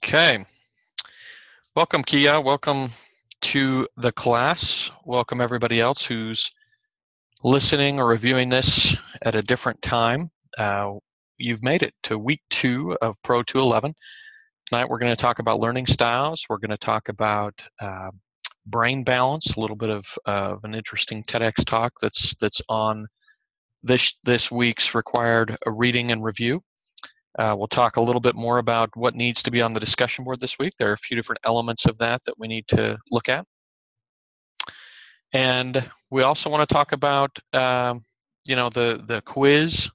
Okay, welcome Kia, welcome to the class. Welcome everybody else who's listening or reviewing this at a different time. You've made it to week 2 of Pro 211. Tonight we're going to talk about learning styles. We're going to talk about brain balance, a little bit of an interesting TEDx talk that's on this week's required reading and review. We'll talk a little bit more about what needs to be on the discussion board this week. There are a few different elements of that we need to look at. And we also want to talk about, the quiz.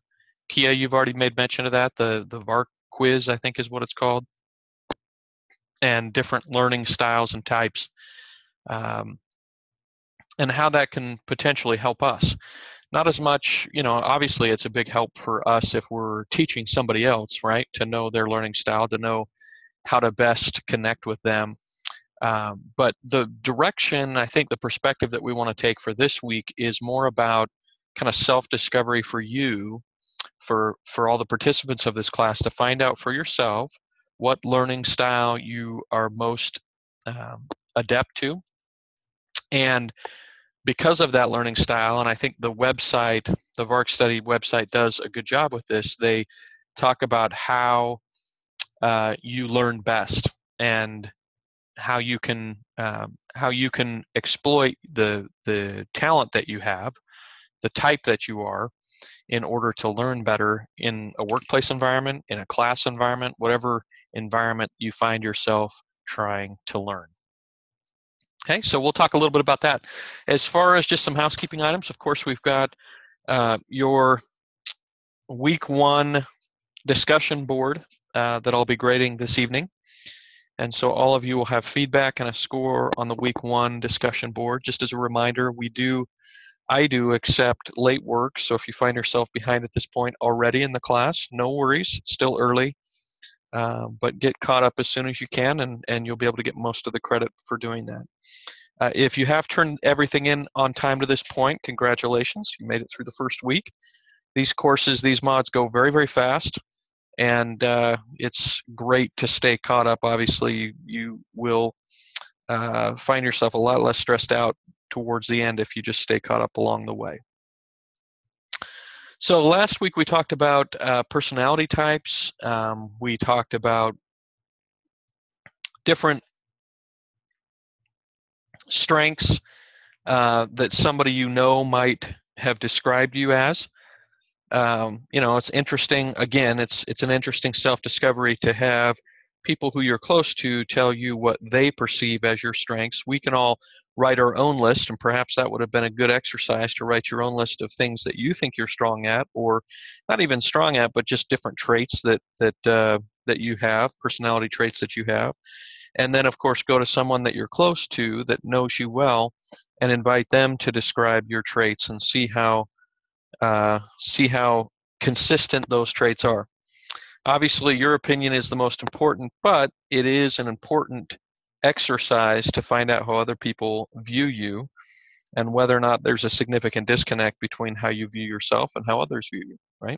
Kia, you've already made mention of that. The VARK quiz, I think is what it's called, and different learning styles and types, and how that can potentially help us. Not as much, obviously it's a big help for us if we're teaching somebody else, right, to know their learning style, to know how to best connect with them. But the direction, I think the perspective that we want to take for this week is more about kind of self-discovery for you, for all the participants of this class, to find out for yourself what learning style you are most adept to. And because of that learning style, and I think the website, the VARK Study website does a good job with this, they talk about how you learn best and how you can exploit the talent that you have, the type that you are, in order to learn better in a workplace environment, in a class environment, whatever environment you find yourself trying to learn. Okay, so we'll talk a little bit about that. As far as just some housekeeping items, of course, we've got your week 1 discussion board that I'll be grading this evening. And so all of you will have feedback and a score on the week 1 discussion board. Just as a reminder, I do accept late work, so if you find yourself behind at this point already in the class, no worries, it's still early, but get caught up as soon as you can, and you'll be able to get most of the credit for doing that. If you have turned everything in on time to this point, congratulations, you made it through the first week. These courses, these mods go very, very fast, and it's great to stay caught up. Obviously, you will find yourself a lot less stressed out towards the end if you just stay caught up along the way. So last week we talked about personality types. We talked about different strengths that somebody you know might have described you as. It's interesting. Again, it's an interesting self-discovery to have people who you're close to tell you what they perceive as your strengths. We can all write our own list, and perhaps that would have been a good exercise to write your own list of things that you think you're strong at, or not even strong at, but just different traits that you have, personality traits that you have. And then, of course, go to someone that you're close to that knows you well and invite them to describe your traits and see how consistent those traits are. Obviously, your opinion is the most important, but it is an important exercise to find out how other people view you and whether or not there's a significant disconnect between how you view yourself and how others view you, right?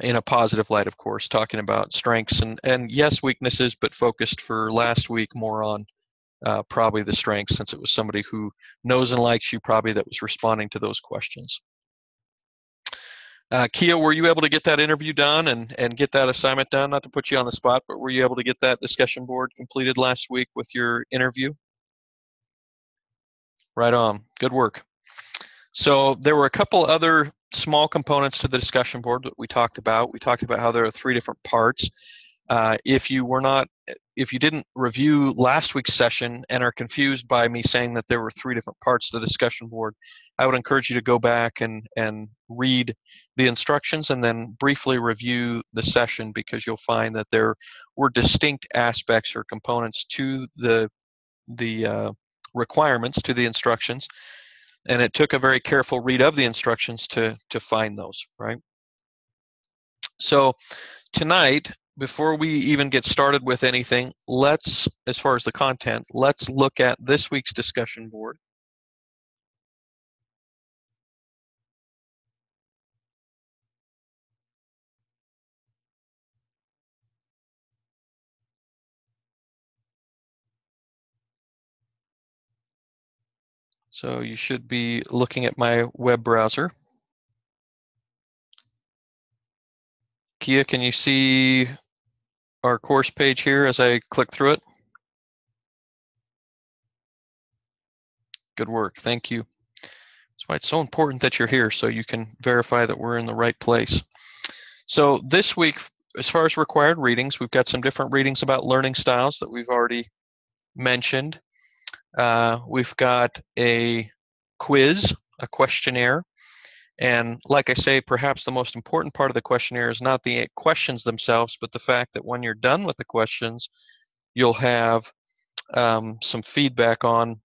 In a positive light, of course, talking about strengths and yes, weaknesses, but focused for last week more on probably the strengths, since it was somebody who knows and likes you probably that was responding to those questions. Kia, were you able to get that interview done and get that assignment done? Not to put you on the spot, but were you able to get that discussion board completed last week with your interview? Right on. Good work. So there were a couple other small components to the discussion board that we talked about. We talked about how there are 3 different parts. If you didn't review last week's session and are confused by me saying that there were 3 different parts to the discussion board, I would encourage you to go back and read the instructions and then briefly review the session, because you'll find that there were distinct aspects or components to the requirements, to the instructions, and it took a very careful read of the instructions to find those, right? So tonight, before we even get started with anything, as far as the content, let's look at this week's discussion board. So you should be looking at my web browser. Kia, can you see our course page here as I click through it? Good work, thank you. That's why it's so important that you're here, so you can verify that we're in the right place. So this week, as far as required readings, we've got some different readings about learning styles that we've already mentioned. We've got a quiz, a questionnaire, and like I say, perhaps the most important part of the questionnaire is not the questions themselves, but the fact that when you're done with the questions, you'll have some feedback on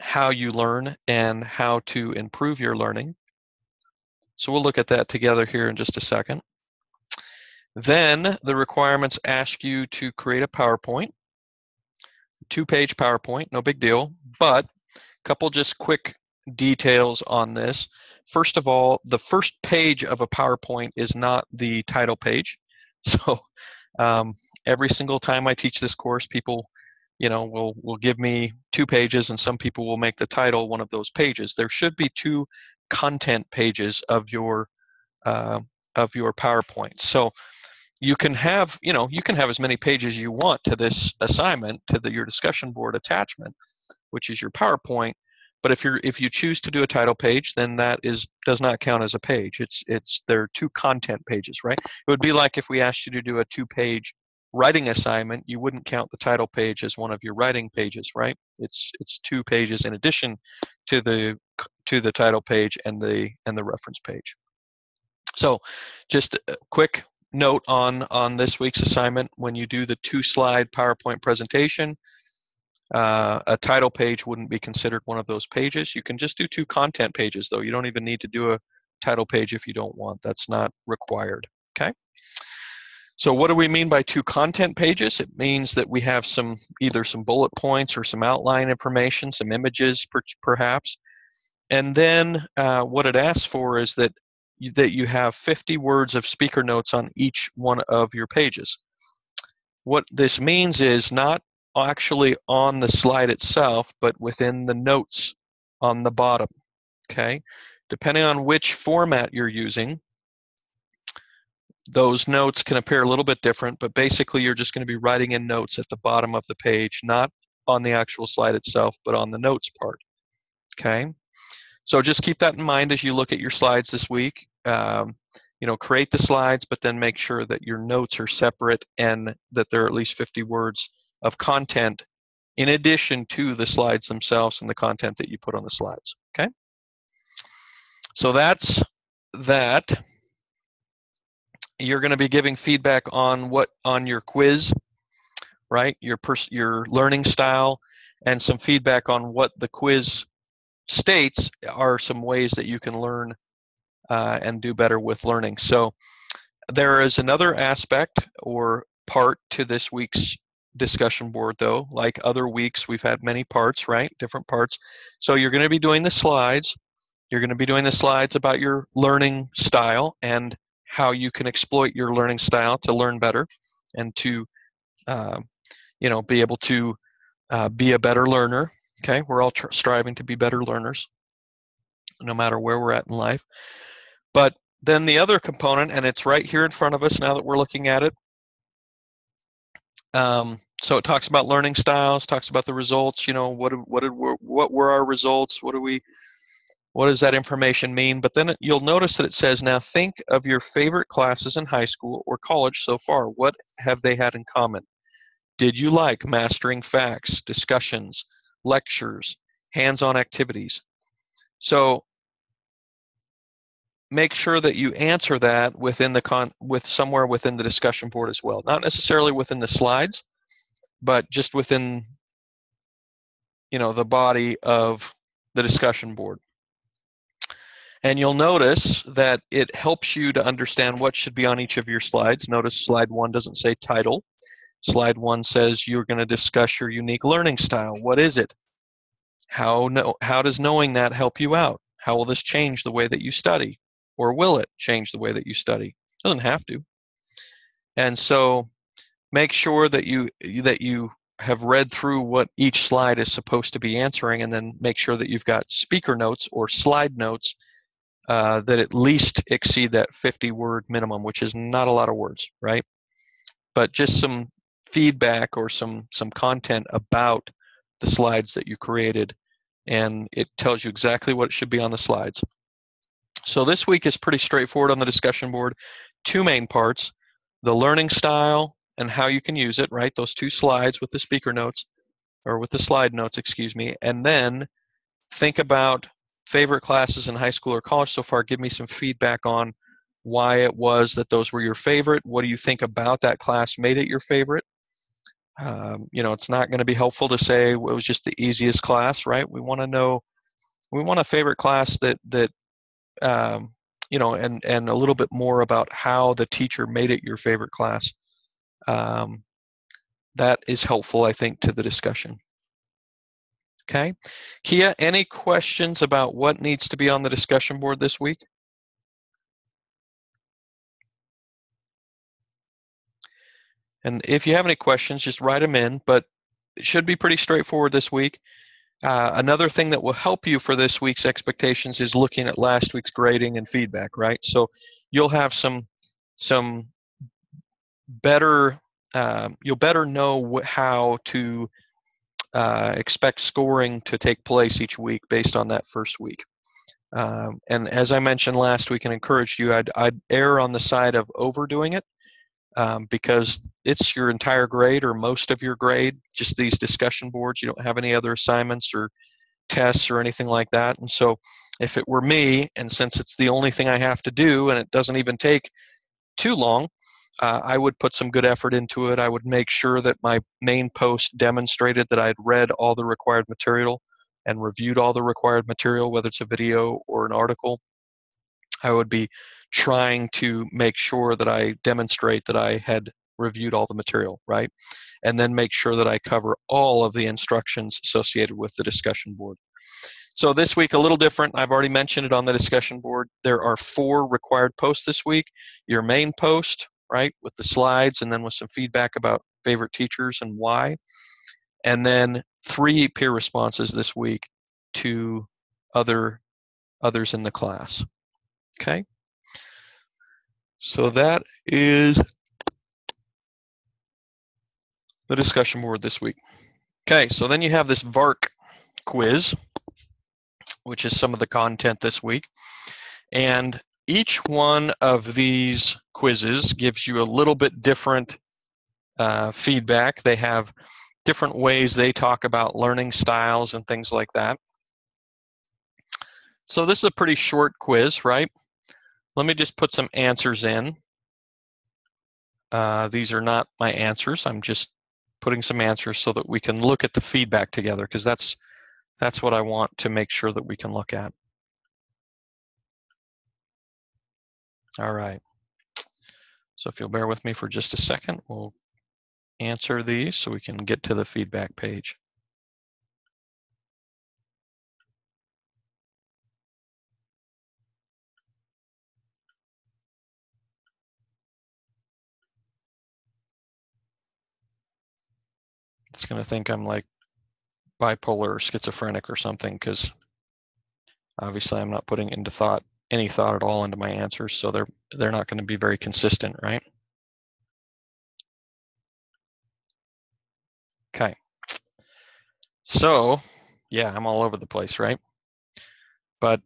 how you learn and how to improve your learning. So we'll look at that together here in just a second. Then the requirements ask you to create a PowerPoint, 2-page PowerPoint, no big deal, but a couple just quick details on this. First of all, the first page of a PowerPoint is not the title page. So every single time I teach this course, people will give me 2 pages, and some people will make the title one of those pages. There should be 2 content pages of your PowerPoint. So you can have as many pages as you want to this assignment, to your discussion board attachment, which is your PowerPoint. But if you choose to do a title page, then that does not count as a page. There are 2 content pages, right? It would be like if we asked you to do a 2-page writing assignment, you wouldn't count the title page as one of your writing pages, right? It's 2 pages in addition to the title page and the reference page. So just a quick note on this week's assignment: when you do the 2-slide PowerPoint presentation, a title page wouldn't be considered one of those pages. You can just do 2 content pages, though. You don't even need to do a title page if you don't want. That's not required, okay? So what do we mean by 2 content pages? It means that we have either some bullet points or some outline information, some images perhaps. And then what it asks for is that you have 50 words of speaker notes on each one of your pages. What this means is not actually on the slide itself, but within the notes on the bottom, okay? Depending on which format you're using, those notes can appear a little bit different, but basically you're just going to be writing in notes at the bottom of the page, not on the actual slide itself, but on the notes part, okay? So just keep that in mind as you look at your slides this week. Create the slides, but then make sure that your notes are separate and that there are at least 50 words of content in addition to the slides themselves and the content that you put on the slides, okay? So that's that. You're going to be giving feedback on your quiz, right? Your learning style, and some feedback on what the quiz states are some ways that you can learn and do better with learning. So there is another aspect or part to this week's discussion board, though. Like other weeks, we've had many parts, right? Different parts. So you're going to be doing the slides. You're going to be doing the slides about your learning style and how you can exploit your learning style to learn better and to be able to be a better learner. Okay, we're all striving to be better learners, no matter where we're at in life. But then the other component, and it's right here in front of us now that we're looking at it. So it talks about learning styles, talks about the results. What were our results? What does that information mean? But then you'll notice that it says, now think of your favorite classes in high school or college so far. What have they had in common? Did you like mastering facts, discussions, lectures, hands-on activities? So make sure that you answer that somewhere within the discussion board as well. Not necessarily within the slides, but just within the body of the discussion board. And you'll notice that it helps you to understand what should be on each of your slides. Notice slide 1 doesn't say title. Slide 1 says you're going to discuss your unique learning style. What is it? How does knowing that help you out? How will this change the way that you study? Or will it change the way that you study? It doesn't have to. And so make sure that you have read through what each slide is supposed to be answering, and then make sure that you've got speaker notes or slide notes that at least exceed that 50-word minimum, which is not a lot of words, right? But just some feedback or some content about the slides that you created, and it tells you exactly what should be on the slides. So this week is pretty straightforward on the discussion board. Two main parts: the learning style and how you can use it, right? Those two slides with the speaker notes, or with the slide notes, excuse me. And then think about favorite classes in high school or college so far. Give me some feedback on why it was that those were your favorite. What do you think about that class made it your favorite? You know, it's not going to be helpful to say it was just the easiest class, right? We want to know, we want a favorite class that you know, and a little bit more about how the teacher made it your favorite class. That is helpful, I think, to the discussion. Okay, Kia, any questions about what needs to be on the discussion board this week? And if you have any questions, just write them in, but it should be pretty straightforward this week. Another thing that will help you for this week's expectations is looking at last week's grading and feedback, right? So you'll have some better, you'll better know how to expect scoring to take place each week based on that first week. And as I mentioned last week and encouraged you, I'd err on the side of overdoing it, because it's your entire grade or most of your grade, just these discussion boards. You don't have any other assignments or tests or anything like that. And so if it were me, and since it's the only thing I have to do and it doesn't even take too long, I would put some good effort into it. I would make sure that my main post demonstrated that I had read all the required material and reviewed all the required material, whether it's a video or an article. I would be trying to make sure that I demonstrate that I had reviewed all the material, right? And then make sure that I cover all of the instructions associated with the discussion board. So this week, a little different. I've already mentioned it on the discussion board. There are 4 required posts this week. Your main post, right, with the slides, and then with some feedback about favorite teachers and why. And then 3 peer responses this week to others in the class. Okay? So that is the discussion board this week. Okay, so then you have this VARC quiz, which is some of the content this week. And each one of these quizzes gives you a little bit different feedback. They have different ways they talk about learning styles and things like that. So this is a pretty short quiz, right? Let me just put some answers in. These are not my answers. I'm just putting some answers so that we can look at the feedback together, because that's what I want to make sure that we can look at. All right. So if you'll bear with me for just a second, we'll answer these so we can get to the feedback page. It's going to think I'm like bipolar or schizophrenic or something, because obviously I'm not putting into any thought at all into my answers, so they're not going to be very consistent, right? Okay. So, yeah, I'm all over the place, right? But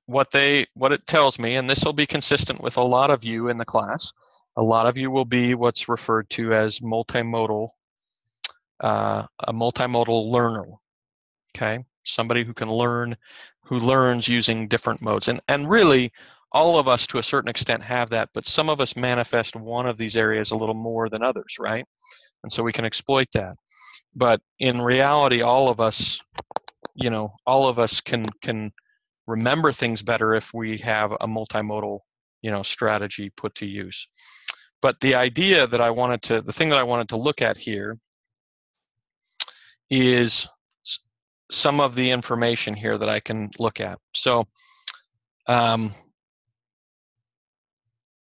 what it tells me, and this will be consistent with a lot of you in the class, a lot of you will be what's referred to as multimodal, a multimodal learner. Okay, somebody who can learn, who learns using different modes, and really all of us to a certain extent have that, but some of us manifest one of these areas a little more than others, right? And so we can exploit that. But in reality, all of us, you know, all of us can remember things better if we have a multimodal, you know, strategy put to use. But the idea that the thing that I wanted to look at here is some of the information here that I can look at. So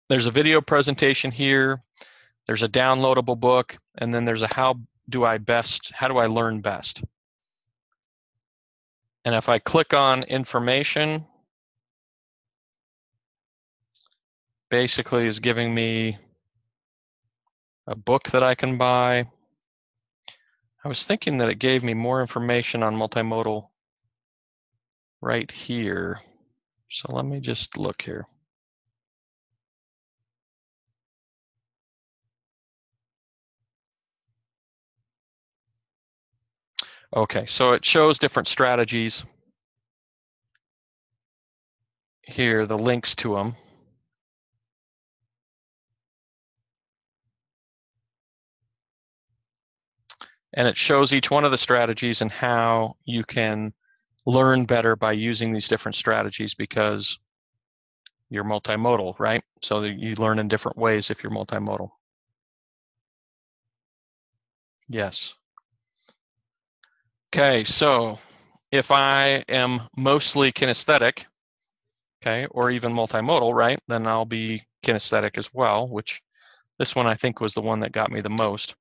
there's a video presentation here, there's a downloadable book, and then there's a how how do I learn best? And if I click on information, basically is giving me a book that I can buy. I was thinking that it gave me more information on multimodal right here. So let me just look here. Okay, so it shows different strategies here, the links to them. And it shows each one of the strategies and how you can learn better by using these different strategies because you're multimodal, right? So that you learn in different ways if you're multimodal. Yes. Okay, so if I am mostly kinesthetic, okay, or even multimodal, right, then I'll be kinesthetic as well, which this one I think was the one that got me the most.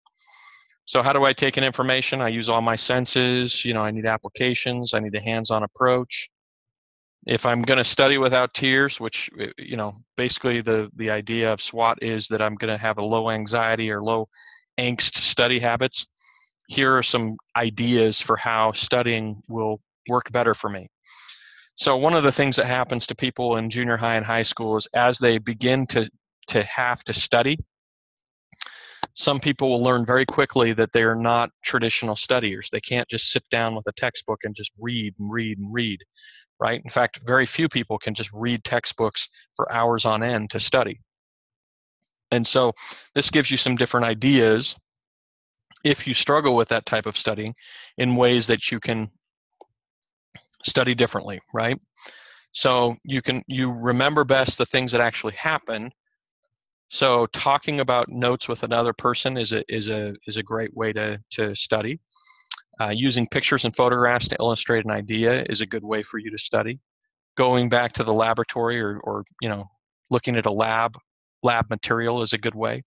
So how do I take in information? I use all my senses. You know, I need applications. I need a hands-on approach. If I'm going to study without tears, which, you know, basically the idea of SWOT is that I'm going to have a low anxiety or low angst study habits, here are some ideas for how studying will work better for me. So one of the things that happens to people in junior high and high school is as they begin to have to study, some people will learn very quickly that they are not traditional studiers. They can't just sit down with a textbook and just read and read and read, right? In fact, very few people can just read textbooks for hours on end to study. And so this gives you some different ideas if you struggle with that type of studying in ways that you can study differently, right? So you remember best the things that actually happen. So talking about notes with another person is a great way to study. Using pictures and photographs to illustrate an idea is a good way for you to study. Going back to the laboratory or you know, looking at a lab material is a good way.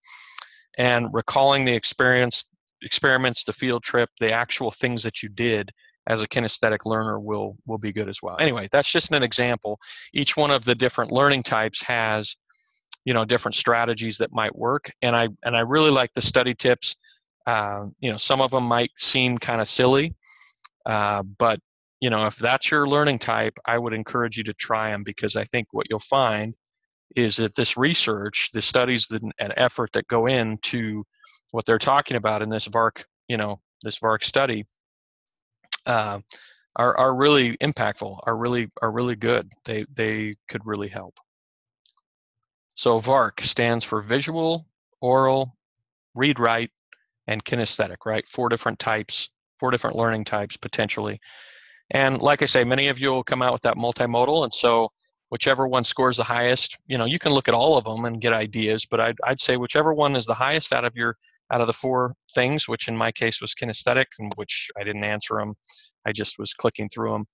And recalling the experiments, the field trip, the actual things that you did as a kinesthetic learner will be good as well. Anyway, that's just an example. Each one of the different learning types has, you know, different strategies that might work. And I really like the study tips. You know, some of them might seem kind of silly, but you know, if that's your learning type, I would encourage you to try them because I think what you'll find is that this research, the studies and effort that go into what they're talking about in this VARK, you know, this VARK study, are really impactful, are really good. They could really help. So VARK stands for visual, oral, read, write, and kinesthetic, right? 4 different types, 4 different learning types potentially. And like I say, many of you will come out with that multimodal, and so whichever one scores the highest, you know, you can look at all of them and get ideas, but I'd say whichever one is the highest out of the 4 things, which in my case was kinesthetic, and which I didn't answer them, I just was clicking through them.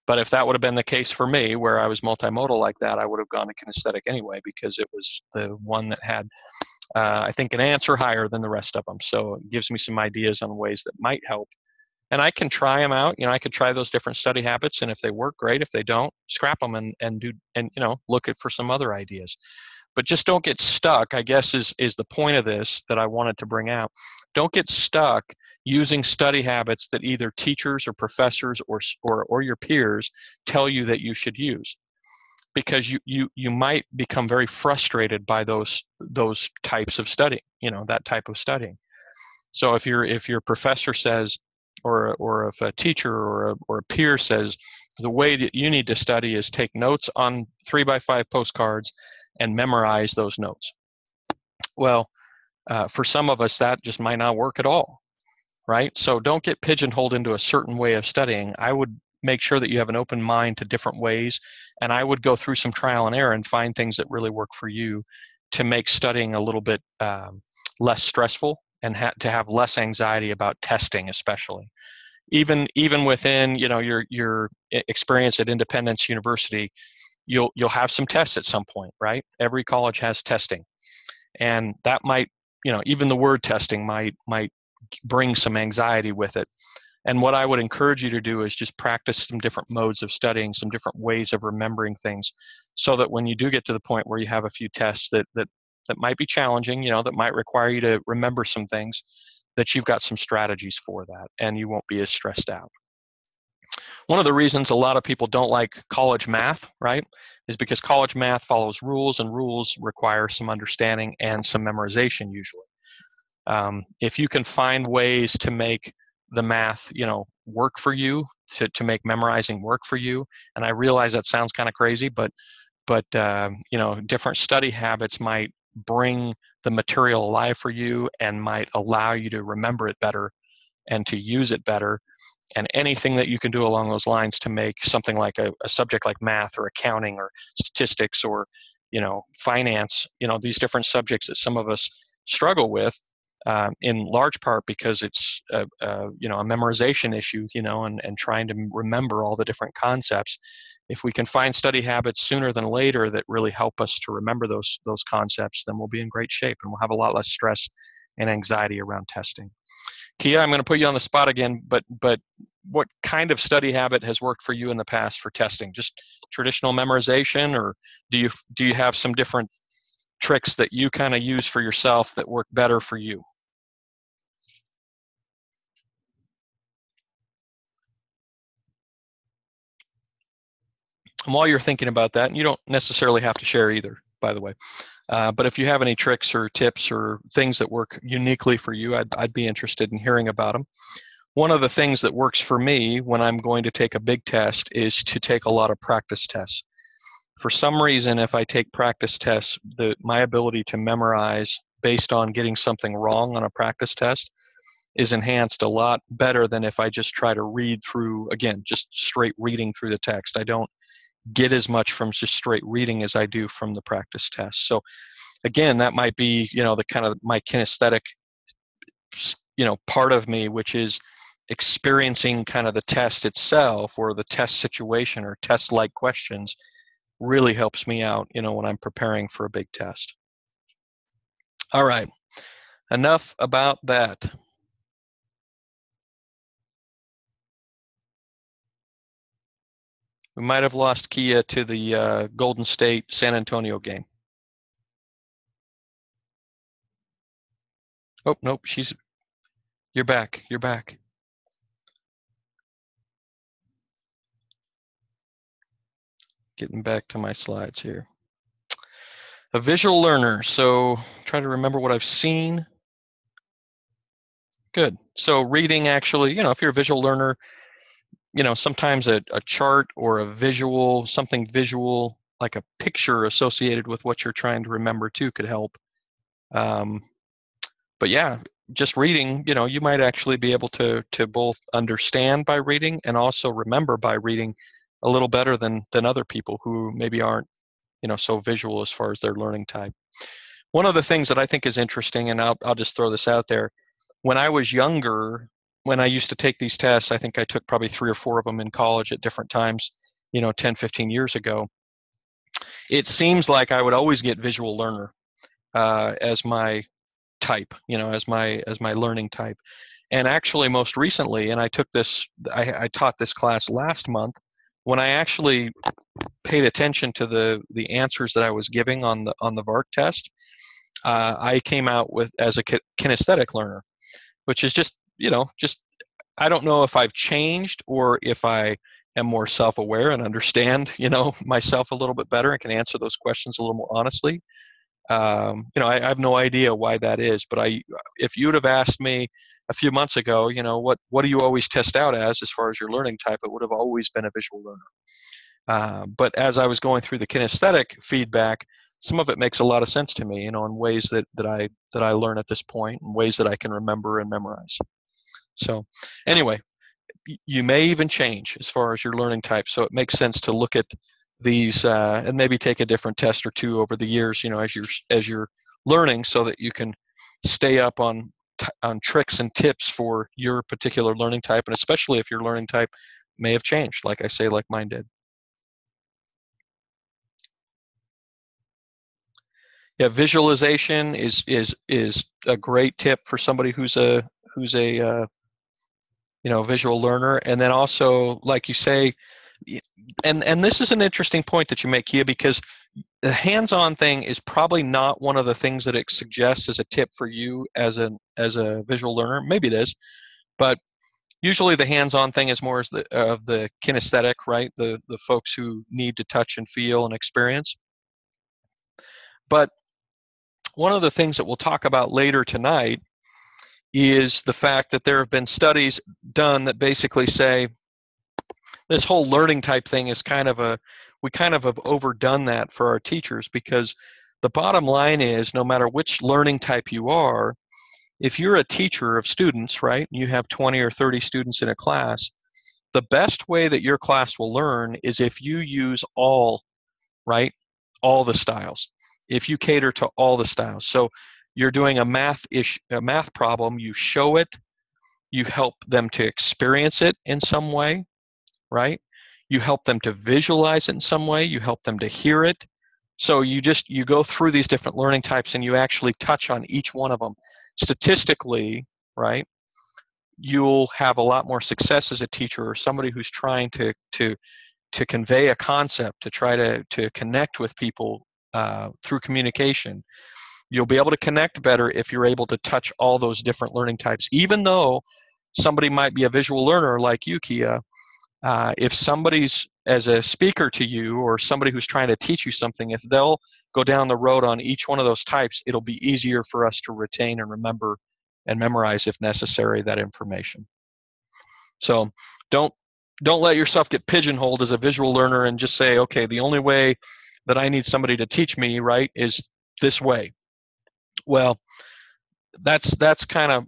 But if that would have been the case for me, where I was multimodal like that, I would have gone to kinesthetic anyway because it was the one that had, I think, an answer higher than the rest of them. So it gives me some ideas on ways that might help. And I can try them out. You know, I could try those different study habits, and if they work, great. If they don't, scrap them and you know, look for some other ideas. But just don't get stuck, I guess is the point of this that I wanted to bring out. Don't get stuck using study habits that either teachers or professors or your peers tell you that you should use, because you might become very frustrated by those types of studying, you know, that type of studying. So if your professor says, or if a teacher or a peer says, the way that you need to study is take notes on 3x5 postcards and memorize those notes. Well, for some of us, that just might not work at all, right? So don't get pigeonholed into a certain way of studying. I would make sure that you have an open mind to different ways, and I would go through some trial and error and find things that really work for you to make studying a little bit less stressful and to have less anxiety about testing, especially. Even within, you know, your experience at Independence University, you'll have some tests at some point, right? Every college has testing, and that might, you know, even the word testing might bring some anxiety with it. And what I would encourage you to do is just practice some different modes of studying, some different ways of remembering things, so that when you do get to the point where you have a few tests that might be challenging, that might require you to remember some things, that you've got some strategies for that and you won't be as stressed out. One of the reasons a lot of people don't like college math, right, is because college math follows rules, and rules require some understanding and some memorization usually. If you can find ways to make the math, work for you, to make memorizing work for you, and I realize that sounds kind of crazy, but different study habits might bring the material alive for you and might allow you to remember it better and to use it better. And anything that you can do along those lines to make something like a subject like math or accounting or statistics or finance, these different subjects that some of us struggle with, in large part because it's a memorization issue, and trying to remember all the different concepts. If we can find study habits sooner than later that really help us to remember those concepts, then we'll be in great shape and we'll have a lot less stress and anxiety around testing. Kia, I'm going to put you on the spot again, but what kind of study habit has worked for you in the past for testing? Just traditional memorization, or do you have some different tricks that you kind of use for yourself that work better for you? And while you're thinking about that, and you don't necessarily have to share either, by the way, but if you have any tricks or tips or things that work uniquely for you, I'd be interested in hearing about them. One of the things that works for me when I'm going to take a big test is to take a lot of practice tests. For some reason, if I take practice tests, my ability to memorize based on getting something wrong on a practice test is enhanced a lot better than if I just try to read through, again, just straight reading through the text. I don't get as much from just straight reading as I do from the practice test. So again, that might be, the kind of my kinesthetic, part of me, which is experiencing kind of the test itself or the test situation or test-like questions really helps me out, when I'm preparing for a big test. All right, enough about that. We might have lost Kia to the Golden State San Antonio game. Oh, nope, you're back. You're back. Getting back to my slides here. A visual learner. So try to remember what I've seen. Good. So reading, actually, if you're a visual learner, sometimes a chart or a visual, something visual, like a picture associated with what you're trying to remember too could help. But yeah, just reading, you might actually be able to both understand by reading and also remember by reading a little better than other people who maybe aren't, so visual as far as their learning type. One of the things that I think is interesting, and I'll just throw this out there, when I was younger, when I used to take these tests, I think I took probably 3 or 4 of them in college at different times, 10, 15 years ago. It seems like I would always get visual learner as my type, as my learning type. And actually most recently, and I taught this class last month, when I actually paid attention to the answers that I was giving on the VARK test, I came out as a kinesthetic learner, which is just I don't know if I've changed or if I am more self-aware and understand myself a little bit better and can answer those questions a little more honestly. I have no idea why that is, but if you would have asked me a few months ago, what do you always test out as far as your learning type, it would have always been a visual learner. But as I was going through the kinesthetic feedback, some of it makes a lot of sense to me, in ways that I learn at this point, and ways that I can remember and memorize. So anyway, you may even change as far as your learning type. So it makes sense to look at these and maybe take a different test or two over the years, as you're learning, so that you can stay up on tricks and tips for your particular learning type, and especially if your learning type may have changed, like I say, like mine did. Yeah, visualization is a great tip for somebody who's a who's a visual learner, and then also, like you say, and this is an interesting point that you make, Kia, because the hands-on thing is probably not one of the things that it suggests as a tip for you as a visual learner. Maybe it is, but usually the hands-on thing is more as the kinesthetic, right? The folks who need to touch and feel and experience. But one of the things that we'll talk about later tonight is the fact that there have been studies done that basically say this whole learning type thing is we kind of have overdone that for our teachers, because the bottom line is, no matter which learning type you are, if you're a teacher of students, right, you have 20 or 30 students in a class, the best way that your class will learn is if you use all the styles. If you cater to all the styles. So you're doing a math problem, you show it, you help them to experience it in some way, right? You help them to visualize it in some way, you help them to hear it. So you go through these different learning types and you actually touch on each one of them. Statistically, right, you'll have a lot more success as a teacher or somebody who's trying to convey a concept, to try to connect with people through communication. You'll be able to connect better if you're able to touch all those different learning types. Even though somebody might be a visual learner like you, Kia, if somebody's as a speaker to you or somebody who's trying to teach you something, if they'll go down the road on each one of those types, it'll be easier for us to retain and remember and memorize, if necessary, that information. So don't let yourself get pigeonholed as a visual learner and just say, okay, the only way that I need somebody to teach me, right, is this way. Well, that's not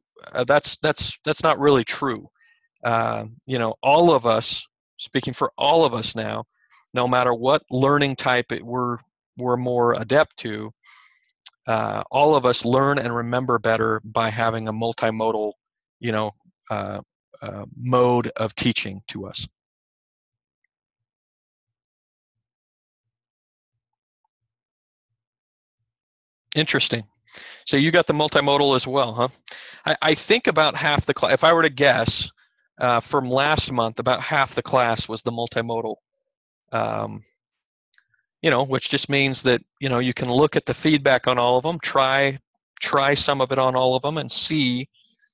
really true. All of us, speaking for all of us now, no matter what learning type we're more adept to, all of us learn and remember better by having a multimodal, mode of teaching to us. Interesting. So you got the multimodal as well, huh? I think about half the class, if I were to guess, from last month, about half the class was the multimodal, which just means that, you can look at the feedback on all of them, try some of it on all of them, and see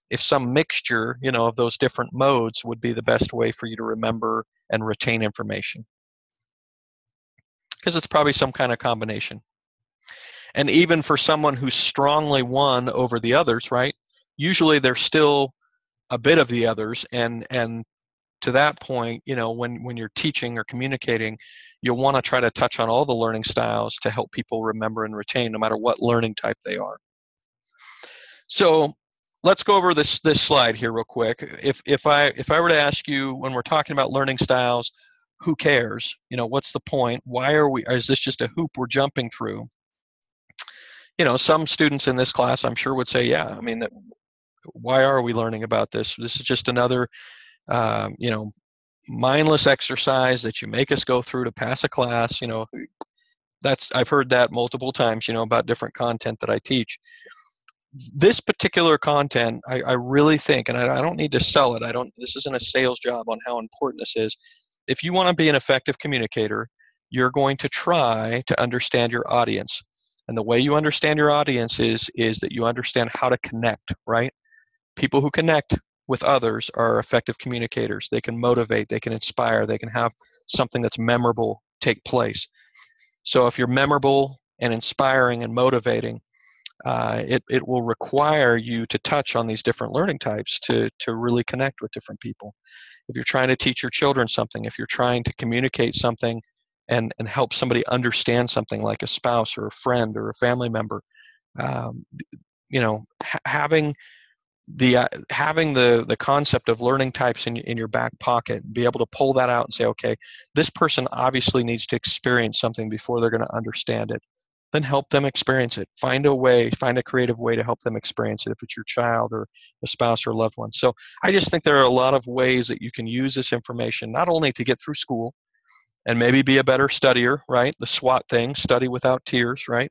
if some mixture, of those different modes would be the best way for you to remember and retain information. Because it's probably some kind of combination. And even for someone who's strongly one over the others, right, usually there's still a bit of the others, and to that point, when you're teaching or communicating, you'll want to try to touch on all the learning styles to help people remember and retain, no matter what learning type they are. So let's go over this slide here real quick. If I were to ask you, when we're talking about learning styles, who cares? What's the point? Is this just a hoop we're jumping through? Some students in this class, I'm sure, would say, yeah, I mean, why are we learning about this? This is just another, mindless exercise that you make us go through to pass a class. I've heard that multiple times, about different content that I teach. This particular content, I really think, and I don't need to sell it. This isn't a sales job on how important this is. If you want to be an effective communicator, you're going to try to understand your audience. And the way you understand your audience is that you understand how to connect, right? People who connect with others are effective communicators. They can motivate, they can inspire, they can have something that's memorable take place. So if you're memorable and inspiring and motivating, it will require you to touch on these different learning types to really connect with different people. If you're trying to teach your children something, if you're trying to communicate something and help somebody understand something, like a spouse or a friend or a family member, having the concept of learning types in your back pocket, be able to pull that out and say, okay, this person obviously needs to experience something before they're going to understand it. Then help them experience it. Find a creative way to help them experience it, if it's your child or a spouse or a loved one. So I just think there are a lot of ways that you can use this information, not only to get through school and maybe be a better studier, right? The SWOT thing, study without tears, right?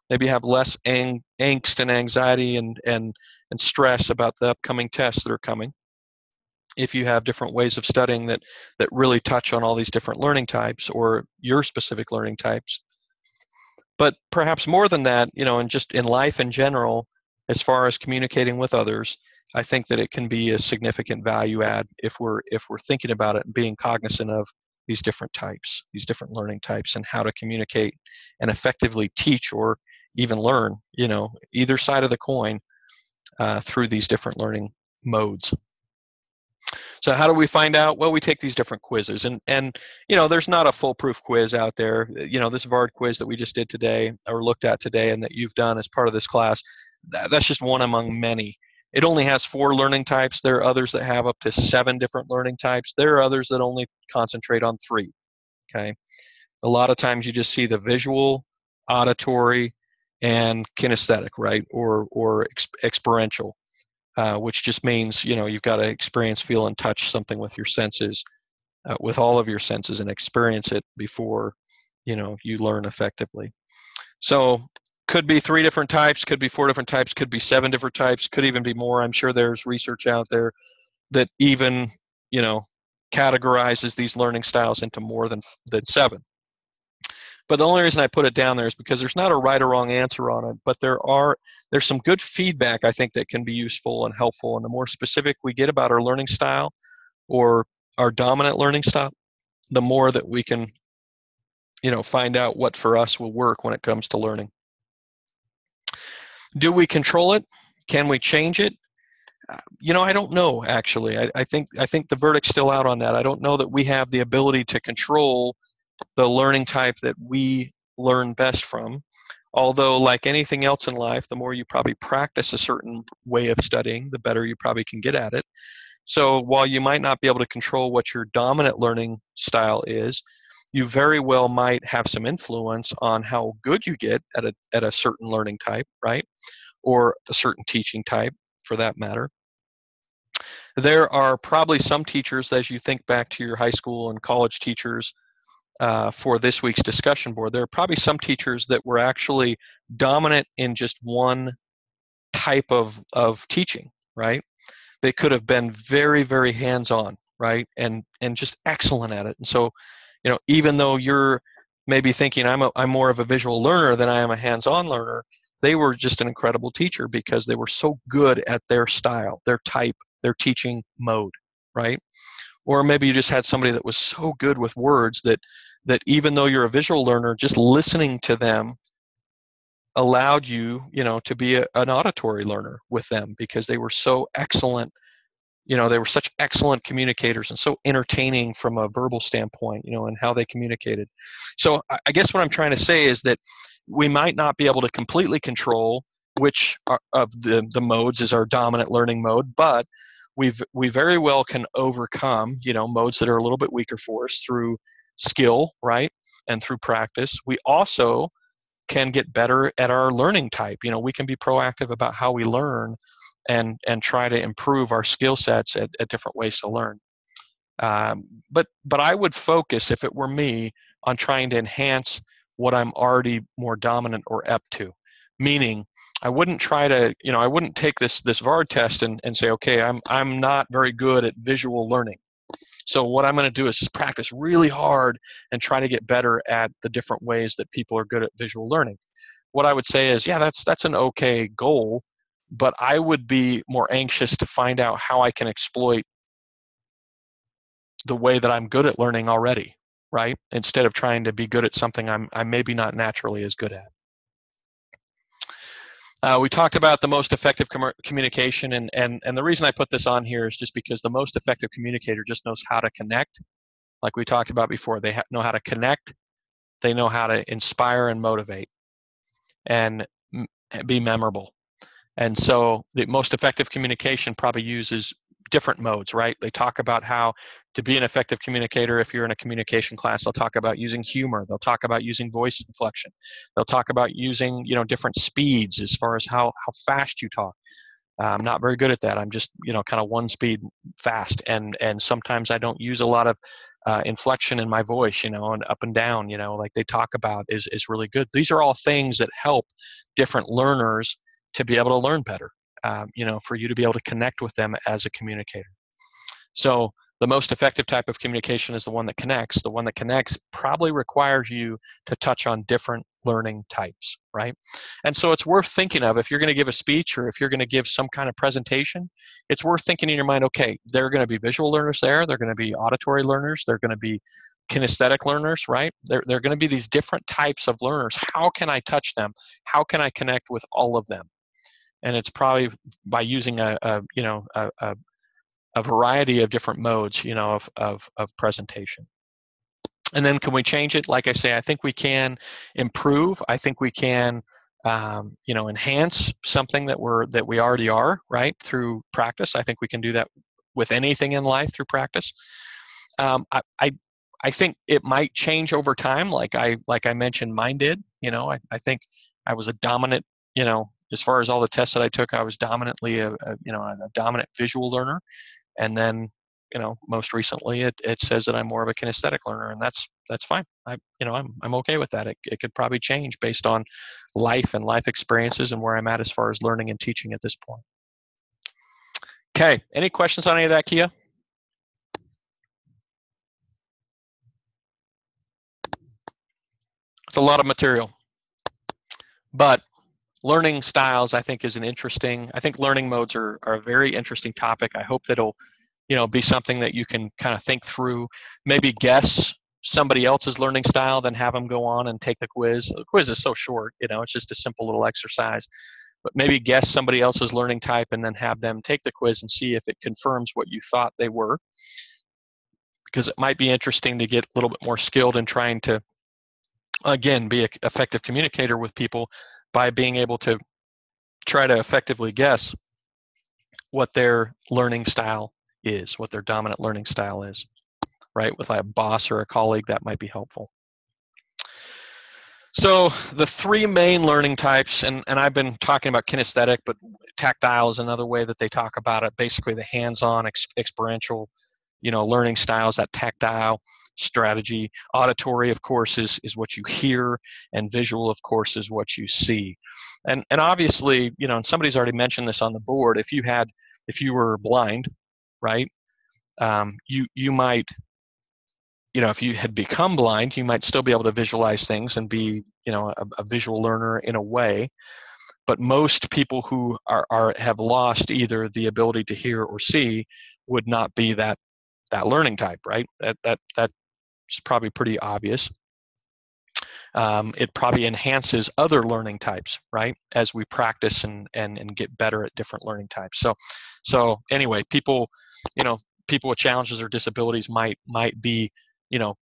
Maybe have less angst and anxiety and stress about the upcoming tests that are coming. If you have different ways of studying that really touch on all these different learning types or your specific learning types. But perhaps more than that, and just in life in general, as far as communicating with others, I think that it can be a significant value add if we're thinking about it and being cognizant of these different types, these different learning types, and how to communicate and effectively teach or even learn, either side of the coin through these different learning modes. So how do we find out? Well, we take these different quizzes, and there's not a foolproof quiz out there. This VARD quiz that we just did today or looked at today and that you've done as part of this class, that's just one among many. It only has 4 learning types. There are others that have up to 7 different learning types. There are others that only concentrate on 3. Okay, a lot of times you just see the visual, auditory, and kinesthetic, right, or experiential. Which just means you've got to experience, feel, and touch something with your senses, with all of your senses, and experience it before you learn effectively. So could be 3 different types, could be 4 different types, could be 7 different types, could even be more. I'm sure there's research out there that even categorizes these learning styles into more than 7. But the only reason I put it down there is because there's not a right or wrong answer on it, but there's some good feedback, I think, that can be useful and helpful. And the more specific we get about our learning style or our dominant learning style, the more that we can, find out what for us will work when it comes to learning. Do we control it? Can we change it? I don't know, actually. I think the verdict's still out on that. I don't know that we have the ability to control the learning type that we learn best from. Although, like anything else in life, the more you probably practice a certain way of studying, the better you probably can get at it. So while you might not be able to control what your dominant learning style is, you very well might have some influence on how good you get at a certain learning type, right? Or a certain teaching type, for that matter. There are probably some teachers, as you think back to your high school and college teachers, for this week's discussion board, there are probably some teachers that were actually dominant in just one type of teaching, right? They could have been very, very hands-on, right? And just excellent at it. And so, even though you're maybe thinking I'm more of a visual learner than I am a hands-on learner, they were just an incredible teacher because they were so good at their style, their type, their teaching mode, right? Or maybe you just had somebody that was so good with words that even though you're a visual learner, just listening to them allowed you, to be an auditory learner with them because they were so excellent. They were such excellent communicators and so entertaining from a verbal standpoint, and how they communicated. So I guess what I'm trying to say is that we might not be able to completely control which of the modes is our dominant learning mode, but we very well can overcome, modes that are a little bit weaker for us through skill, right, and through practice. We also can get better at our learning type. We can be proactive about how we learn and try to improve our skill sets at different ways to learn. But I would focus, if it were me, on trying to enhance what I'm already more dominant or apt to. Meaning, I wouldn't try to, I wouldn't take this VARD test and say, okay, I'm not very good at visual learning. So what I'm going to do is just practice really hard and try to get better at the different ways that people are good at visual learning. What I would say is, yeah, that's an okay goal, but I would be more anxious to find out how I can exploit the way that I'm good at learning already, right? Instead of trying to be good at something I'm maybe not naturally as good at. We talked about the most effective communication, and the reason I put this on here is just because the most effective communicator just knows how to connect. Like we talked about before, they know how to connect, they know how to inspire and motivate, and be memorable. And so the most effective communication probably uses different modes, right? They talk about how to be an effective communicator. If you're in a communication class, they'll talk about using humor. They'll talk about using voice inflection. They'll talk about using, different speeds as far as how fast you talk. I'm not very good at that. I'm just, kind of one speed fast. And sometimes I don't use a lot of inflection in my voice, and up and down, like they talk about is really good. These are all things that help different learners to be able to learn better, for you to be able to connect with them as a communicator. So the most effective type of communication is the one that connects. The one that connects probably requires you to touch on different learning types, right? And so it's worth thinking of, if you're going to give a speech or if you're going to give some kind of presentation, it's worth thinking in your mind, okay, there are going to be visual learners there, they're going to be auditory learners, they're going to be kinesthetic learners, right? They're going to be these different types of learners. How can I touch them? How can I connect with all of them? And it's probably by using a variety of different modes, of presentation. And then can we change it? Like I say, I think we can improve. I think we can, enhance something that we already are, right, through practice. I think we can do that with anything in life through practice. I think it might change over time, like I mentioned, mine did. I think I was a dominant, as far as all the tests that I took, I was dominantly a dominant visual learner. And then, most recently it says that I'm more of a kinesthetic learner, and that's fine. I'm okay with that. It could probably change based on life and life experiences and where I'm at as far as learning and teaching at this point. Okay, any questions on any of that, Kia? It's a lot of material, but learning styles, I think, is I think learning modes are a very interesting topic. I hope that it'll, be something that you can kind of think through, maybe guess somebody else's learning style, then have them go on and take the quiz. The quiz is so short, it's just a simple little exercise. But maybe guess somebody else's learning type and then have them take the quiz and see if it confirms what you thought they were. Because it might be interesting to get a little bit more skilled in trying to, again, be an effective communicator with people by being able to try to effectively guess what their learning style is, what their dominant learning style is, right? With a boss or a colleague, that might be helpful. So the three main learning types, and I've been talking about kinesthetic, but tactile is another way that they talk about it. Basically the hands-on experiential, learning styles, that tactile strategy. Auditory, of course, is what you hear, and visual, of course, is what you see. And obviously, and somebody's already mentioned this on the board, if you were blind, right, you might, if you had become blind, you might still be able to visualize things and be, a visual learner in a way. But most people who have lost either the ability to hear or see would not be that learning type, right? That's probably pretty obvious. It probably enhances other learning types, right, as we practice and get better at different learning types. So anyway, people with challenges or disabilities might be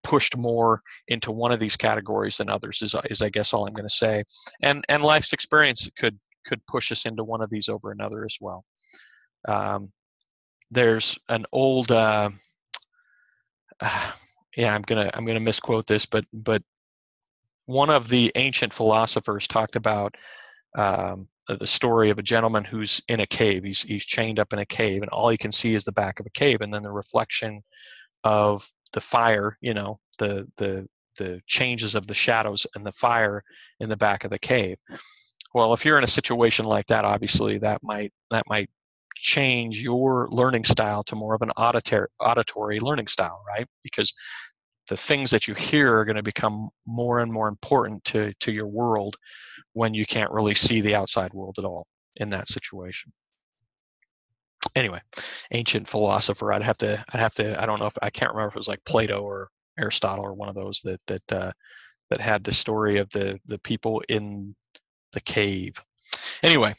pushed more into one of these categories than others, is I guess all I'm going to say. And life's experience could push us into one of these over another as well. There's an old I'm gonna misquote this, but one of the ancient philosophers talked about the story of a gentleman who's in a cave. He's chained up in a cave, and all he can see is the back of a cave, and then the reflection of the fire, the changes of the shadows and the fire in the back of the cave. Well, if you're in a situation like that, obviously that might change your learning style to more of an auditory learning style, right? Because the things that you hear are going to become more and more important to your world when you can't really see the outside world at all in that situation. Anyway, ancient philosopher. I'd have to. I don't know, I can't remember if it was like Plato or Aristotle or one of those that had the story of the people in the cave. Anyway,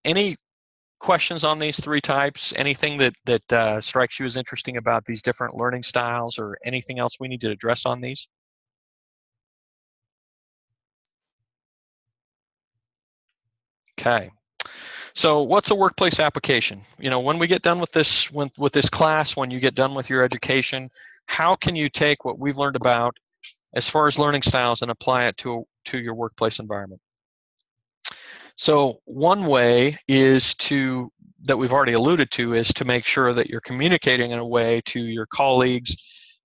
any questions on these three types? Anything that strikes you as interesting about these different learning styles, or anything else we need to address on these? Okay. So what's a workplace application? When we get done with this, with this class, when you get done with your education, how can you take what we've learned about as far as learning styles and apply it to your workplace environment? So one way that we've already alluded to, is to make sure that you're communicating in a way to your colleagues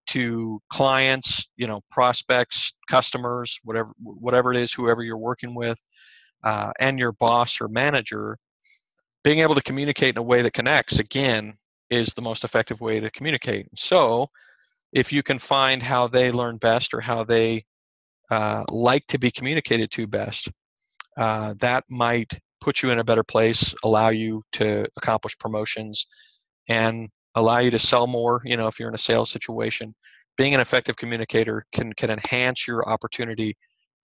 to clients, prospects, customers, whatever it is, whoever you're working with, and your boss or manager, being able to communicate in a way that connects, again, is the most effective way to communicate. So if you can find how they learn best or how they like to be communicated to best, that might put you in a better place, allow you to accomplish promotions, and allow you to sell more. If you're in a sales situation, being an effective communicator can enhance your opportunity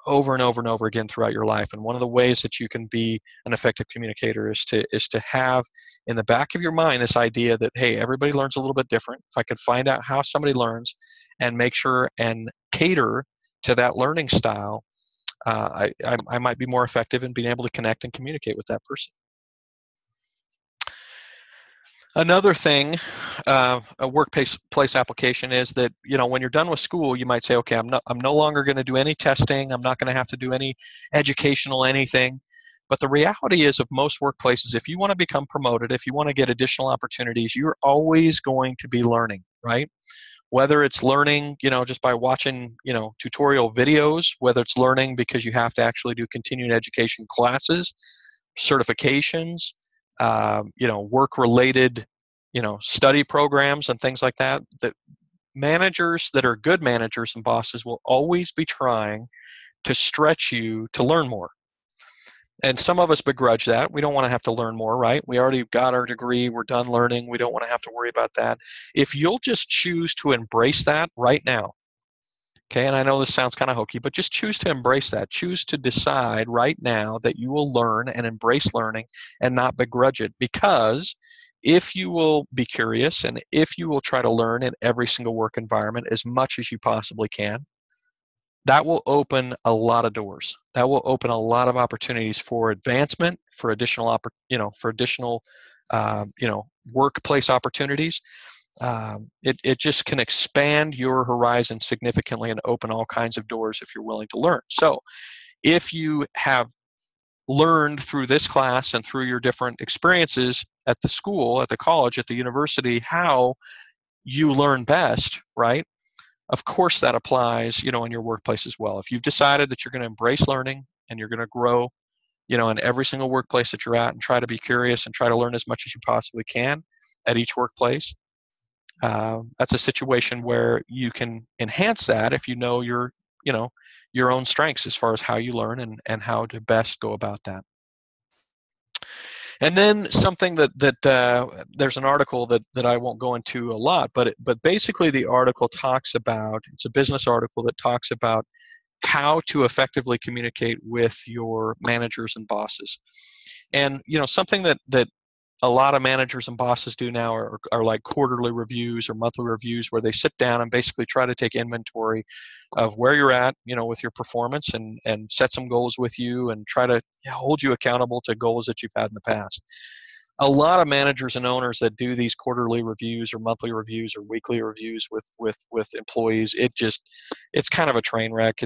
over and over and over again throughout your life. And one of the ways that you can be an effective communicator is to have in the back of your mind this idea that, hey, everybody learns a little bit different. If I could find out how somebody learns and make sure and cater to that learning style, I might be more effective in being able to connect and communicate with that person. Another thing, a workplace application is that, when you're done with school, you might say, okay, I'm no longer going to do any testing. I'm not going to have to do any educational anything. But the reality is, of most workplaces, if you want to become promoted, if you want to get additional opportunities, you're always going to be learning, right? Whether it's learning, just by watching, tutorial videos, whether it's learning because you have to actually do continuing education classes, certifications, work-related, study programs and things like that. That managers that are good managers and bosses will always be trying to stretch you to learn more. And some of us begrudge that. We don't want to have to learn more, right? We already got our degree. We're done learning. We don't want to have to worry about that. If you'll just choose to embrace that right now, okay, and I know this sounds kind of hokey, but just choose to embrace that. Choose to decide right now that you will learn and embrace learning and not begrudge it. Because if you will be curious and if you will try to learn in every single work environment as much as you possibly can, that will open a lot of doors. That will open a lot of opportunities for advancement, for additional, workplace opportunities. It just can expand your horizon significantly and open all kinds of doors if you're willing to learn. So if you have learned through this class and through your different experiences at the school, at the college, at the university, how you learn best, right? Of course that applies, in your workplace as well. If you've decided that you're going to embrace learning and you're going to grow, in every single workplace that you're at, and try to be curious and try to learn as much as you possibly can at each workplace, that's a situation where you can enhance that if you know your own strengths as far as how you learn and how to best go about that. And then something that there's an article that I won't go into a lot, but basically the article talks about, it's a business article that talks about how to effectively communicate with your managers and bosses. And something that a lot of managers and bosses do now are like quarterly reviews or monthly reviews, where they sit down and basically try to take inventory of where you're at, with your performance, and set some goals with you and try to hold you accountable to goals that you've had in the past. A lot of managers and owners that do these quarterly reviews or monthly reviews or weekly reviews with employees, it's kind of a train wreck.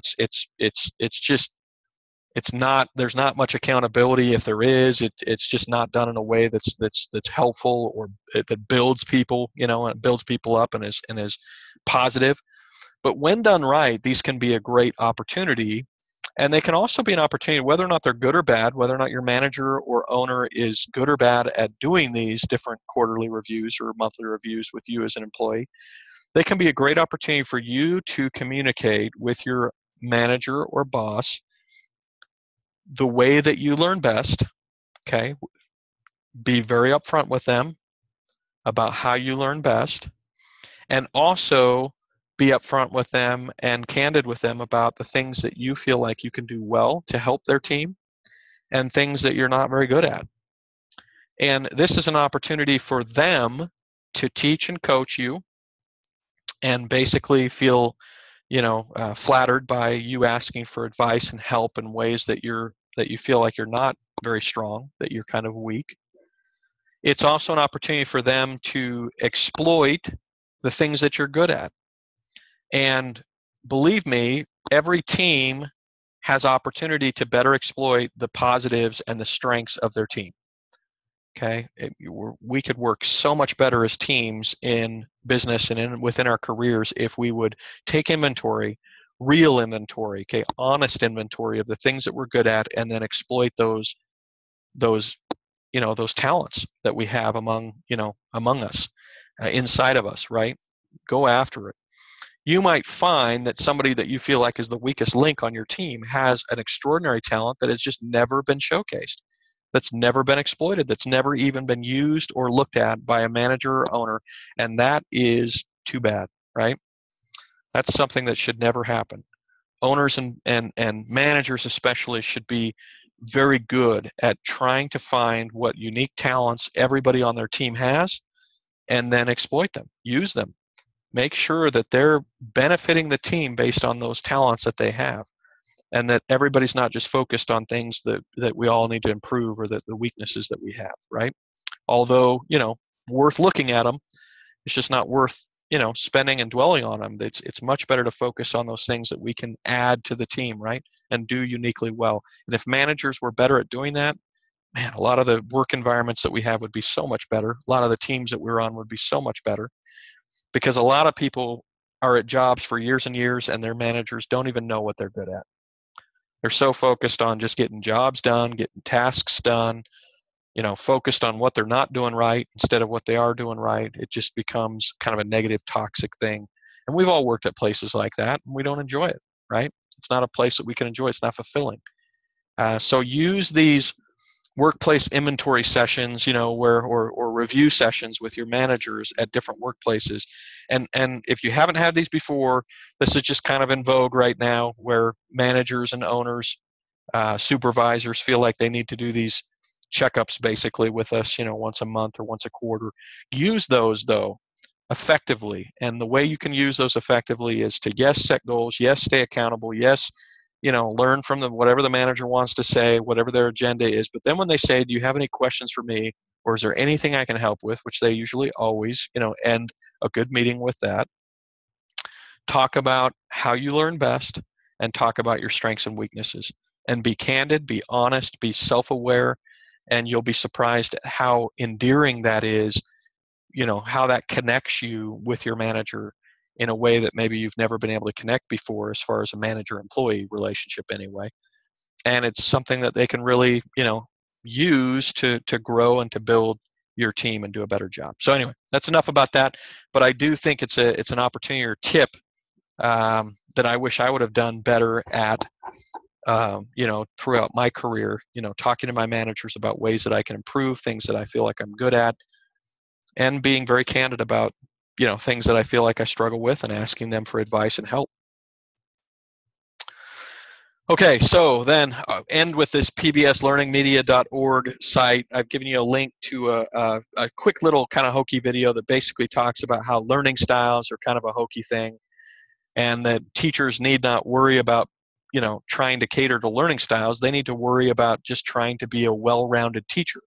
It's not, there's not much accountability. If there is, it's just not done in a way that's helpful, or that builds people, and builds people up and is positive. But when done right, these can be a great opportunity, and they can also be an opportunity, whether or not they're good or bad, whether or not your manager or owner is good or bad at doing these different quarterly reviews or monthly reviews with you as an employee. They can be a great opportunity for you to communicate with your manager or boss the way that you learn best. Okay, be very upfront with them about how you learn best, and also be upfront with them and candid with them about the things that you feel like you can do well to help their team, and things that you're not very good at. And this is an opportunity for them to teach and coach you, and basically feel flattered by you asking for advice and help in ways that you feel like you're not very strong, that you're kind of weak. It's also an opportunity for them to exploit the things that you're good at. And believe me, every team has opportunity to better exploit the positives and the strengths of their team. Okay, we could work so much better as teams in business and within our careers if we would take inventory, real inventory, okay, honest inventory of the things that we're good at, and then exploit those those talents that we have among us, inside of us, right? Go after it. You might find that somebody that you feel like is the weakest link on your team has an extraordinary talent that has just never been showcased, that's never been exploited, that's never even been used or looked at by a manager or owner, and that is too bad, right? That's something that should never happen. Owners and managers especially should be very good at trying to find what unique talents everybody on their team has and then exploit them, use them. Make sure that they're benefiting the team based on those talents that they have, and that everybody's not just focused on things that we all need to improve, or that the weaknesses that we have, right? Although, worth looking at them, it's just not worth, spending and dwelling on them. It's much better to focus on those things that we can add to the team, right? And do uniquely well. And if managers were better at doing that, man, a lot of the work environments that we have would be so much better. A lot of the teams that we're on would be so much better, because a lot of people are at jobs for years and years and their managers don't even know what they're good at. They're so focused on just getting jobs done, getting tasks done, focused on what they're not doing right instead of what they are doing right. It just becomes kind of a negative, toxic thing. And we've all worked at places like that, and we don't enjoy it, right? It's not a place that we can enjoy. It's not fulfilling. So use these workplace inventory sessions, or review sessions with your managers at different workplaces. And if you haven't had these before, this is just kind of in vogue right now, where managers and owners, supervisors feel like they need to do these checkups basically with us, once a month or once a quarter. Use those though effectively, and the way you can use those effectively is to, yes, set goals, yes, stay accountable, yes, learn from them, whatever the manager wants to say, whatever their agenda is. But then when they say, do you have any questions for me, or is there anything I can help with, which they usually always, end a good meeting with that. Talk about how you learn best, and talk about your strengths and weaknesses, and be candid, be honest, be self-aware, and you'll be surprised at how endearing that is, how that connects you with your manager in a way that maybe you've never been able to connect before, as far as a manager-employee relationship anyway. And it's something that they can really, use to grow and to build your team and do a better job. So anyway, that's enough about that. But I do think it's an opportunity or tip that I wish I would have done better at, throughout my career, talking to my managers about ways that I can improve, things that I feel like I'm good at, and being very candid about, things that I feel like I struggle with, and asking them for advice and help. Okay, so then end with this pbslearningmedia.org site. I've given you a link to a quick little kind of hokey video that basically talks about how learning styles are kind of a hokey thing, and that teachers need not worry about, trying to cater to learning styles. They need to worry about just trying to be a well-rounded teacher,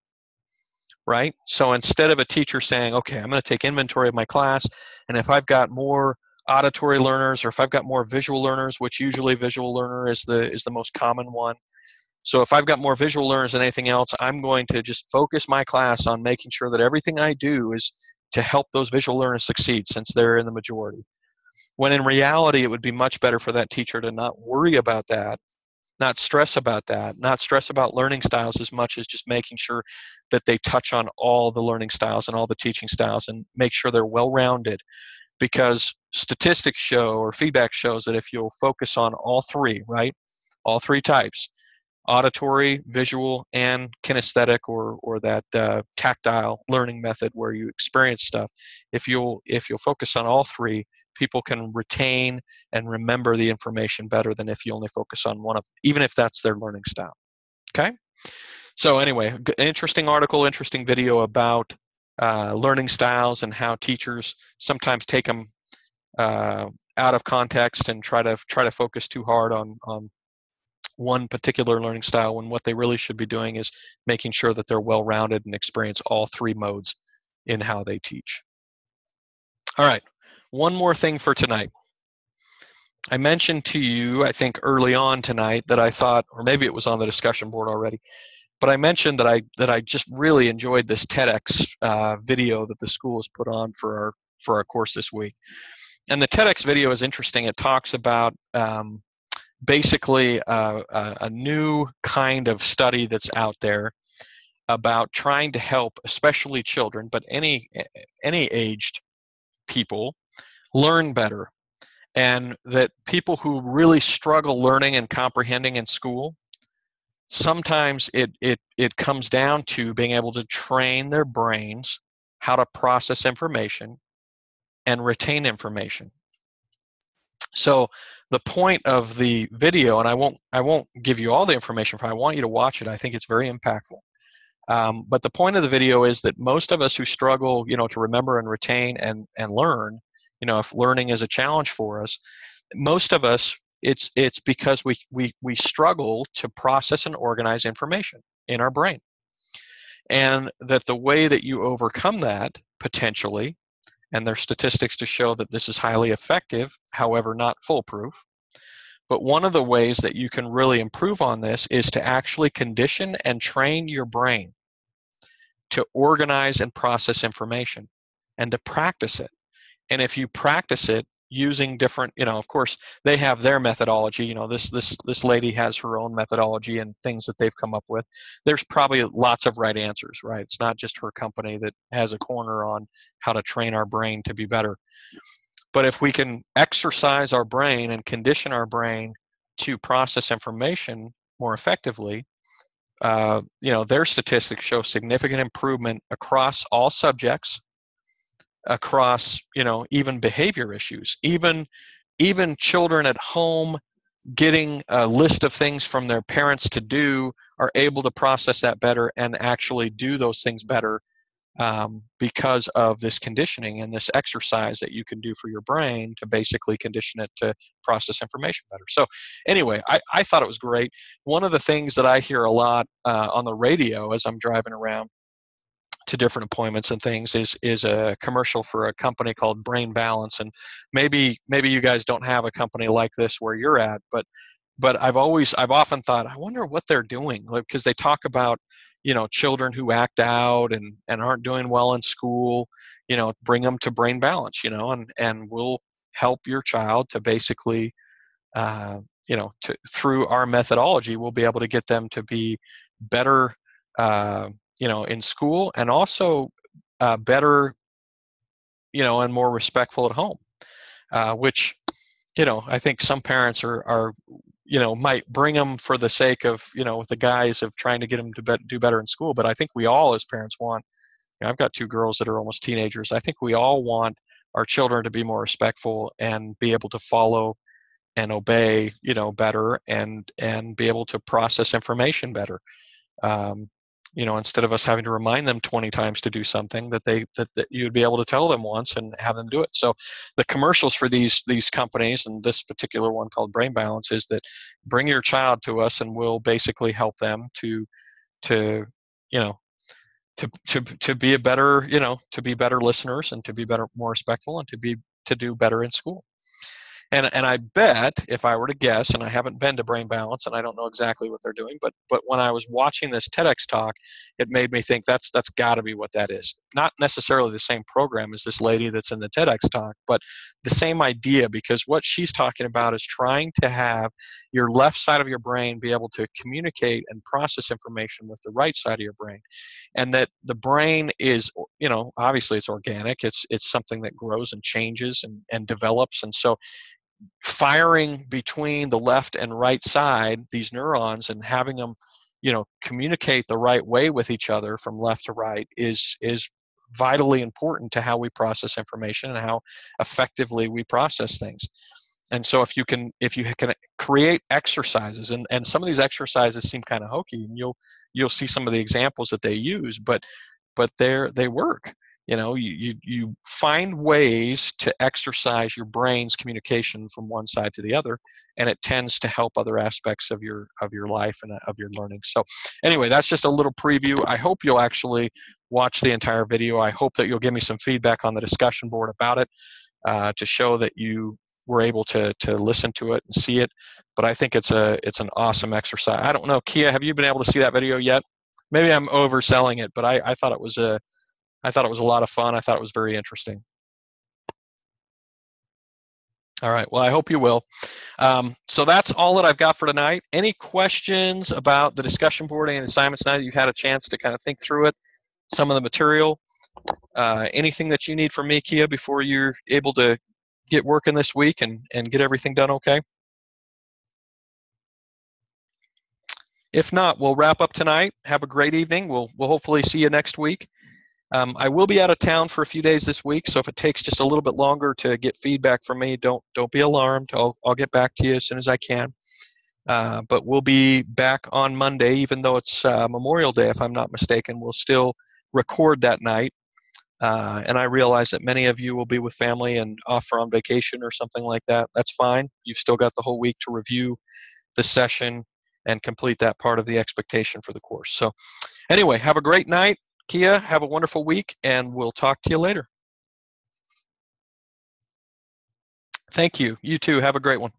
right? So instead of a teacher saying, okay, I'm going to take inventory of my class, and if I've got more auditory learners, or if I've got more visual learners, which usually visual learner is the most common one. So if I've got more visual learners than anything else, I'm going to just focus my class on making sure that everything I do is to help those visual learners succeed, since they're in the majority. When in reality, it would be much better for that teacher to not worry about that, not stress about that, not stress about learning styles as much as just making sure that they touch on all the learning styles and all the teaching styles, and make sure they're well-rounded. Because statistics show, or feedback shows, that if you'll focus on all three, right, all three types, auditory, visual, and kinesthetic, or that tactile learning method where you experience stuff, if you'll focus on all three, people can retain and remember the information better than if you only focus on one of them, even if that's their learning style. Okay? So anyway, interesting article, interesting video about learning styles, and how teachers sometimes take them out of context and try to focus too hard on one particular learning style, when what they really should be doing is making sure that they're well-rounded and experience all three modes in how they teach. All right, one more thing for tonight. I mentioned to you, I think early on tonight, that I thought, or maybe it was on the discussion board already, But I mentioned that I just really enjoyed this TEDx video that the school has put on for our course this week. And the TEDx video is interesting. It talks about basically a new kind of study that's out there about trying to help, especially children, but any aged people, learn better. And that people who really struggle learning and comprehending in school, sometimes it comes down to being able to train their brains how to process information and retain information. So the point of the video, and I won't give you all the information for it, I want you to watch it. I think it's very impactful. But the point of the video is that most of us who struggle, to remember and retain and learn, if learning is a challenge for us, most of us, it's because we struggle to process and organize information in our brain. And that the way that you overcome that, potentially, and there's statistics to show that this is highly effective, however not foolproof, but one of the ways that you can really improve on this is to actually condition and train your brain to organize and process information and to practice it. And if you practice it using different, of course they have their methodology, this lady has her own methodology and things that they've come up with. There's probably lots of right answers, right? It's not just her company that has a corner on how to train our brain to be better. But if we can exercise our brain and condition our brain to process information more effectively, their statistics show significant improvement across all subjects, across, even behavior issues, even children at home getting a list of things from their parents to do are able to process that better and actually do those things better, because of this conditioning and this exercise that you can do for your brain to basically condition it to process information better. So anyway, I thought it was great. One of the things that I hear a lot on the radio as I'm driving around to different appointments and things is a commercial for a company called Brain Balance. And maybe you guys don't have a company like this where you're at, but I've often thought, I wonder what they're doing, because they talk about, children who act out and aren't doing well in school, bring them to Brain Balance, and we'll help your child to basically, through our methodology, we'll be able to get them to be better, in school, and also better, and more respectful at home, which, I think some parents are might bring them for the sake of, with the guise of trying to get them to do better in school. But I think we all as parents want, I've got two girls that are almost teenagers. I think we all want our children to be more respectful and be able to follow and obey, better, and be able to process information better. Instead of us having to remind them 20 times to do something, that you'd be able to tell them once and have them do it. So the commercials for these companies, and this particular one called Brain Balance, is that bring your child to us and we'll basically help them to be a better, to be better listeners, and to be better, more respectful, and to do better in school. And I bet, if I were to guess, and I haven't been to Brain Balance and I don't know exactly what they're doing, but when I was watching this TEDx talk, it made me think that's got to be what that is. Not necessarily the same program as this lady that's in the TEDx talk, but the same idea, because what she's talking about is trying to have your left side of your brain be able to communicate and process information with the right side of your brain. And that the brain is, obviously it's organic. It's something that grows and changes and develops. And so firing between the left and right side, these neurons, and having them, communicate the right way with each other from left to right is vitally important to how we process information and how effectively we process things. And so if you can create exercises, and some of these exercises seem kind of hokey, and you'll see some of the examples that they use, but they work. You find ways to exercise your brain's communication from one side to the other, and it tends to help other aspects of your life and of your learning. So anyway, that's just a little preview. I hope you'll actually watch the entire video. I hope that you'll give me some feedback on the discussion board about it, to show that you were able to listen to it and see it. But I think it's an awesome exercise. I don't know, Kia, have you been able to see that video yet? maybe I'm overselling it, but I thought it was a lot of fun. I thought it was very interesting. All right. Well, I hope you will. So that's all that I've got for tonight. Any questions about the discussion board and assignments now that you've had a chance to kind of think through it, some of the material? Anything that you need from me, Kia, before you're able to get working this week and get everything done okay? If not, we'll wrap up tonight. Have a great evening. We'll hopefully see you next week. I will be out of town for a few days this week, so if it takes just a little bit longer to get feedback from me, don't be alarmed. I'll get back to you as soon as I can. But we'll be back on Monday, even though it's Memorial Day, if I'm not mistaken. We'll still record that night. And I realize that many of you will be with family and off or on vacation or something like that. That's fine. You've still got the whole week to review the session and complete that part of the expectation for the course. So anyway, have a great night. Kia, have a wonderful week, and we'll talk to you later. Thank you. You too. Have a great one.